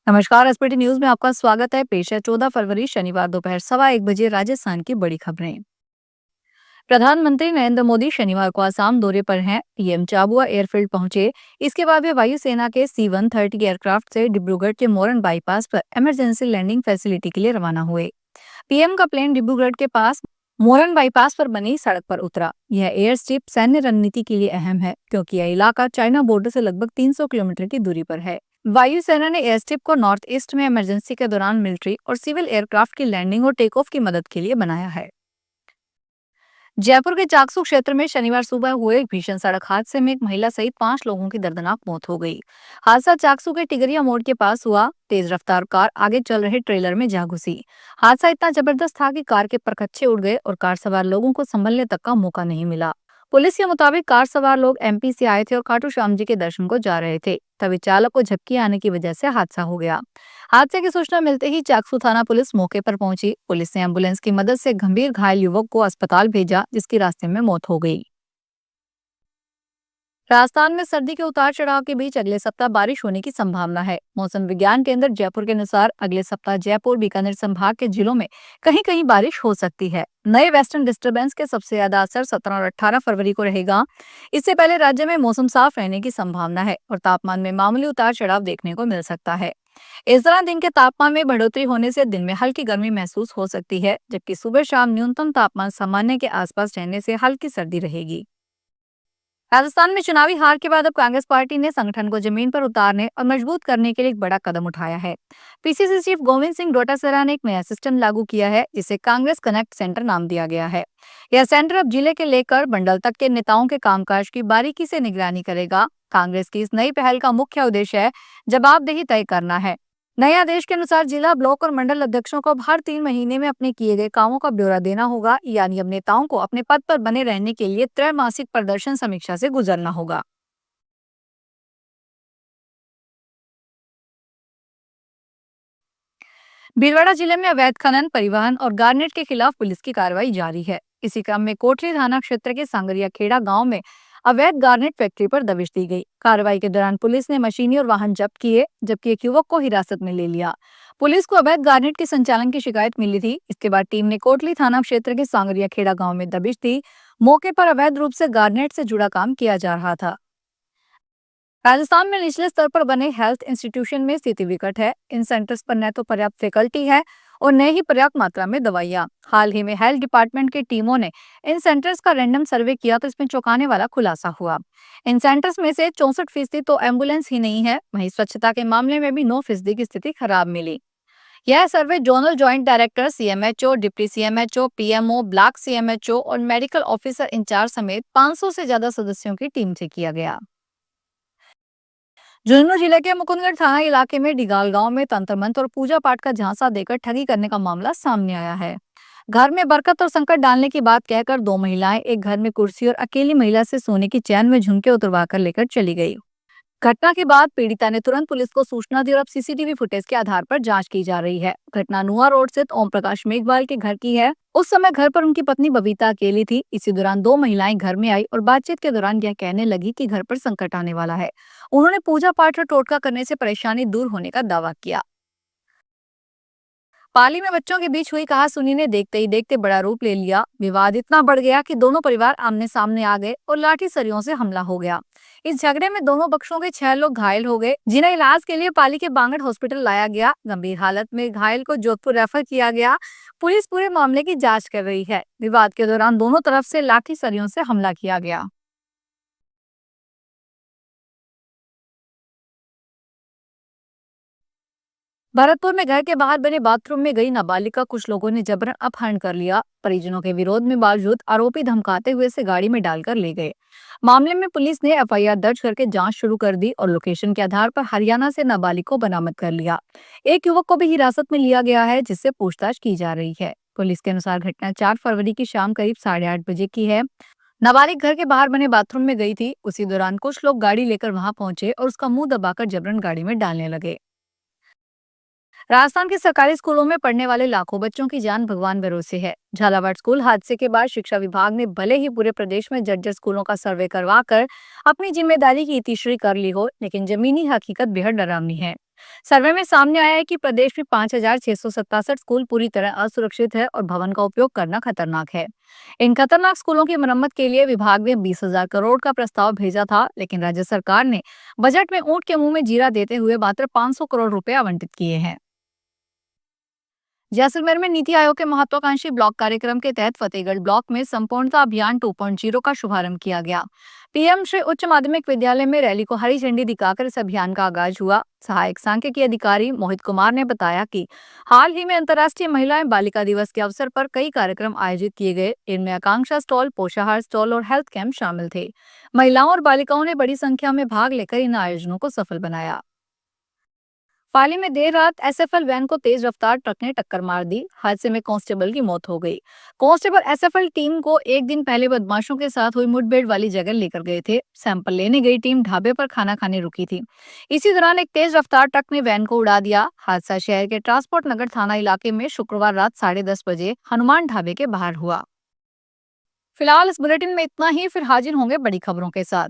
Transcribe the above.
नमस्कार। SPT news में आपका स्वागत है। पेश है 14 फरवरी शनिवार दोपहर 1:15 राजस्थान की बड़ी खबरें। प्रधानमंत्री नरेंद्र मोदी शनिवार को आसाम दौरे पर हैं। पीएम चाबुआ एयरफील्ड पहुंचे। इसके बाद वे वायुसेना के C-130 एयरक्राफ्ट से डिब्रूगढ़ के मोरन बाईपास पर इमरजेंसी लैंडिंग फैसिलिटी के लिए रवाना हुए। पीएम का प्लेन डिब्रूगढ़ के पास मोरन बाईपास पर बनी सड़क पर उतरा। यह एयर स्ट्रिप सैन्य रणनीति के लिए अहम है, क्योंकि यह इलाका चाइना बॉर्डर से लगभग 300 किलोमीटर की दूरी पर है। वायुसेना ने एयर स्ट्रिप को नॉर्थ ईस्ट में इमरजेंसी के दौरान मिलिट्री और सिविल एयरक्राफ्ट की लैंडिंग और टेक ऑफ की मदद के लिए बनाया है। जयपुर के चाकसू क्षेत्र में शनिवार सुबह हुए एक भीषण सड़क हादसे में एक महिला सहित 5 लोगों की दर्दनाक मौत हो गई। हादसा चाकसू के टिगरिया मोड़ के पास हुआ। तेज रफ्तार कार आगे चल रहे ट्रेलर में जा घुसी। हादसा इतना जबरदस्त था कि कार के परखच्चे उड़ गए और कार सवार लोगों को संभलने तक का मौका नहीं मिला। पुलिस के मुताबिक कार सवार लोग MP से आए थे और खाटू श्याम जी के दर्शन को जा रहे थे। तभी चालक को झपकी आने की वजह से हादसा हो गया। हादसे की सूचना मिलते ही चाकसू थाना पुलिस मौके पर पहुंची। पुलिस ने एम्बुलेंस की मदद से गंभीर घायल युवक को अस्पताल भेजा, जिसकी रास्ते में मौत हो गई। राजस्थान में सर्दी के उतार चढ़ाव के बीच अगले सप्ताह बारिश होने की संभावना है। मौसम विज्ञान केंद्र जयपुर के अनुसार अगले सप्ताह जयपुर बीकानेर संभाग के जिलों में कहीं कहीं बारिश हो सकती है। नए वेस्टर्न डिस्टर्बेंस के सबसे ज्यादा असर 17 और 18 फरवरी को रहेगा। इससे पहले राज्य में मौसम साफ रहने की संभावना है और तापमान में मामूली उतार चढ़ाव देखने को मिल सकता है। इस दौरान दिन के तापमान में बढ़ोतरी होने से दिन में हल्की गर्मी महसूस हो सकती है, जबकि सुबह शाम न्यूनतम तापमान सामान्य के आसपास रहने से हल्की सर्दी रहेगी। राजस्थान में चुनावी हार के बाद अब कांग्रेस पार्टी ने संगठन को जमीन पर उतारने और मजबूत करने के लिए एक बड़ा कदम उठाया है। PCC चीफ गोविंद सिंह डोटासरा ने एक नया सिस्टम लागू किया है, जिसे कांग्रेस कनेक्ट सेंटर नाम दिया गया है। यह सेंटर अब जिले के लेकर मंडल तक के नेताओं के कामकाज की बारीकी से निगरानी करेगा। कांग्रेस की इस नई पहल का मुख्य उद्देश्य है जवाबदेही तय करना है। नए आदेश के अनुसार जिला, ब्लॉक और मंडल अध्यक्षों को अब हर 3 महीने में अपने किए गए कामों का ब्यौरा देना होगा, यानी अब नेताओं को अपने पद पर बने रहने के लिए त्रैमासिक प्रदर्शन समीक्षा से गुजरना होगा। भीलवाड़ा जिले में अवैध खनन, परिवहन और गार्नेट के खिलाफ पुलिस की कार्रवाई जारी है। इसी क्रम में कोटली थाना क्षेत्र के सांगरिया खेड़ा गांव में अवैध गार्नेट फैक्ट्री पर दबिश दी गई। कार्रवाई के दौरान पुलिस ने मशीनें और वाहन जब्त किए, जबकि एक युवक को हिरासत में ले लिया। पुलिस को अवैध गार्नेट के संचालन की शिकायत मिली थी। इसके बाद टीम ने कोटली थाना क्षेत्र के सांगरिया खेड़ा गाँव में दबिश दी। मौके पर अवैध रूप से गार्नेट से जुड़ा काम किया जा रहा था। राजस्थान में निचले स्तर पर बने हेल्थ इंस्टीट्यूशन में स्थिति विकट है। इन सेंटर्स पर न तो पर्याप्त फैकल्टी है और न ही पर्याप्त मात्रा में दवाइयाँ। हाल ही में हेल्थ डिपार्टमेंट की टीमों ने इन सेंटर्स का रैंडम सर्वे किया तो इसमें चौंकाने वाला खुलासा हुआ। इन सेंटर्स में से 64% तो एम्बुलेंस ही नहीं है। वहीं स्वच्छता के मामले में भी 9% की स्थिति खराब मिली। यह survey zonal joint director, CMHO, deputy CMHO, PMO, block CMHO और मेडिकल ऑफिसर इंचार्ज समेत 500 से ज्यादा सदस्यों की टीम से किया गया। झुंझुनू जिले के मुकुंदगढ़ थाना इलाके में डिगाल गांव में तंत्र मंत्र और पूजा पाठ का झांसा देकर ठगी करने का मामला सामने आया है। घर में बरकत और संकट डालने की बात कहकर 2 महिलाएं एक घर में कुर्सी और अकेली महिला से सोने की चैन में झुमके उतरवा कर लेकर चली गई। घटना के बाद पीड़िता ने तुरंत पुलिस को सूचना दी और अब CCTV फुटेज के आधार पर जांच की जा रही है। घटना नुआ रोड स्थित ओम प्रकाश मेघवाल के घर की है। उस समय घर पर उनकी पत्नी बबीता अकेली थी। इसी दौरान 2 महिलाएं घर में आई और बातचीत के दौरान यह कहने लगी कि घर पर संकट आने वाला है। उन्होंने पूजा पाठ और टोटका करने से परेशानी दूर होने का दावा किया। पाली में बच्चों के बीच हुई कहासुनी ने देखते ही देखते बड़ा रूप ले लिया। विवाद इतना बढ़ गया कि दोनों परिवार आमने सामने आ गए और लाठी सरियों से हमला हो गया। इस झगड़े में दोनों पक्षों के 6 लोग घायल हो गए, जिन्हें इलाज के लिए पाली के बांगड़ हॉस्पिटल लाया गया। गंभीर हालत में घायल को जोधपुर रेफर किया गया। पुलिस पूरे मामले की जांच कर रही है। विवाद के दौरान दोनों तरफ से लाठी सरियों से हमला किया गया। भरतपुर में घर के बाहर बने बाथरूम में गई नाबालिग का कुछ लोगों ने जबरन अपहरण कर लिया। परिजनों के विरोध में बावजूद आरोपी धमकाते हुए से गाड़ी में डालकर ले गए। मामले में पुलिस ने FIR दर्ज करके जांच शुरू कर दी और लोकेशन के आधार पर हरियाणा से नाबालिग को बरामद कर लिया। एक युवक को भी हिरासत में लिया गया है, जिससे पूछताछ की जा रही है। पुलिस के अनुसार घटना 4 फरवरी की शाम करीब 8:30 बजे की है। नाबालिग घर के बाहर बने बाथरूम में गई थी। उसी दौरान कुछ लोग गाड़ी लेकर वहां पहुंचे और उसका मुंह दबाकर जबरन गाड़ी में डालने लगे। राजस्थान के सरकारी स्कूलों में पढ़ने वाले लाखों बच्चों की जान भगवान भरोसे है। झालावाड़ स्कूल हादसे के बाद शिक्षा विभाग ने भले ही पूरे प्रदेश में जर्जर स्कूलों का सर्वे करवा कर अपनी जिम्मेदारी की इतिश्री कर ली हो, लेकिन जमीनी हकीकत बेहद डरावनी है। सर्वे में सामने आया है कि प्रदेश में 5,667 स्कूल पूरी तरह असुरक्षित है और भवन का उपयोग करना खतरनाक है। इन खतरनाक स्कूलों की मरम्मत के लिए विभाग ने 20,000 करोड़ का प्रस्ताव भेजा था, लेकिन राज्य सरकार ने बजट में ऊंट के मुंह में जीरा देते हुए मात्र 500 करोड़ रुपए आवंटित किए हैं। जैसलमेर में नीति आयोग के महत्वाकांक्षी ब्लॉक कार्यक्रम के तहत फतेहगढ़ ब्लॉक में संपूर्णता अभियान 2.0 का शुभारंभ किया गया। पीएम श्री उच्च माध्यमिक विद्यालय में रैली को हरी झंडी दिखाकर इस अभियान का आगाज हुआ। सहायक सांख्यिकी अधिकारी मोहित कुमार ने बताया कि हाल ही में अंतर्राष्ट्रीय महिला एवं बालिका दिवस के अवसर पर कई कार्यक्रम आयोजित किए गए। इनमें आकांक्षा स्टॉल, पोषाहार स्टॉल और हेल्थ कैंप शामिल थे। महिलाओं और बालिकाओं ने बड़ी संख्या में भाग लेकर इन आयोजनों को सफल बनाया। पाली में देर रात एसएफएल वैन को तेज रफ्तार ट्रक ने टक्कर मार दी। हादसे में कांस्टेबल की मौत हो गई। कांस्टेबल एसएफएल टीम को एक दिन पहले बदमाशों के साथ हुई मुठभेड़ वाली जगह लेकर गए थे। सैंपल लेने गई टीम ढाबे पर खाना खाने रुकी थी। इसी दौरान एक तेज रफ्तार ट्रक ने वैन को उड़ा दिया। हादसा शहर के ट्रांसपोर्ट नगर थाना इलाके में शुक्रवार रात 10:30 बजे हनुमान ढाबे के बाहर हुआ। फिलहाल इस बुलेटिन में इतना ही, फिर हाजिर होंगे बड़ी खबरों के साथ।